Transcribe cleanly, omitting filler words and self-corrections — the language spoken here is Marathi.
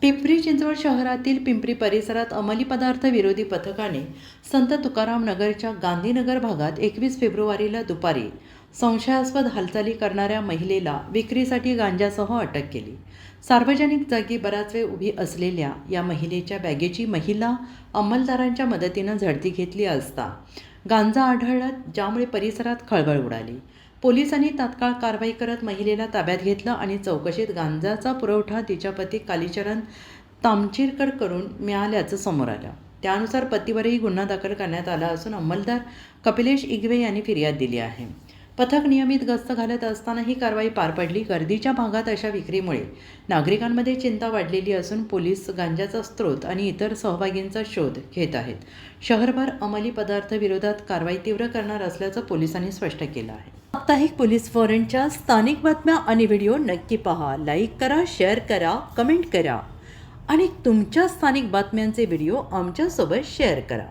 पिंपरी चिंचवड शहरातील पिंपरी परिसरात अंमली पदार्थ विरोधी पथकाने संत तुकाराम नगरच्या गांधीनगर भागात 21 फेब्रुवारीला दुपारी संशयास्पद हालचाली करणाऱ्या महिलेला विक्रीसाठी गांजासह अटक केली। सार्वजनिक जागी बराच वेळ उभी असलेल्या या महिलेच्या बॅगेची महिला अंमलदारांच्या मदतीनं झडती घेतली असता गांजा आढळला, ज्यामुळे परिसरात खळबळ उडाली। पोलिसांनी तात्काळ कारवाई करत महिलेला ताब्यात घेतलं आणि चौकशीत गांजाचा पुरवठा तिच्या पती कालीचरण तामचिरकर करून मिळाल्याचं समोर आलं। त्यानुसार पतीवरही गुन्हा दाखल करण्यात आला असून अंमलदार कपिलेश इगवे यांनी फिर्याद दिली आहे। पथक नियमित गस्त घालत असताना ही कारवाई पार पडली। गर्दीच्या भागात अशा विक्रीमुळे नागरिकांमध्ये चिंता वाढलेली असून पोलीस गांजाचा स्रोत आणि इतर सहभागींचा शोध घेत आहेत। शहरभर अंमली पदार्थ विरोधात कारवाई तीव्र करणार असल्याचं पोलिसांनी स्पष्ट केलं आहे। साप्ताहिक पोलीस फॉरेनच्या स्थानिक बातम्या आणि व्हिडिओ नक्की पहा, लाईक करा, शेअर करा, कमेंट करा आणि तुमच्या स्थानिक बातम्यांचे व्हिडिओ आमच्यासोबत शेअर करा।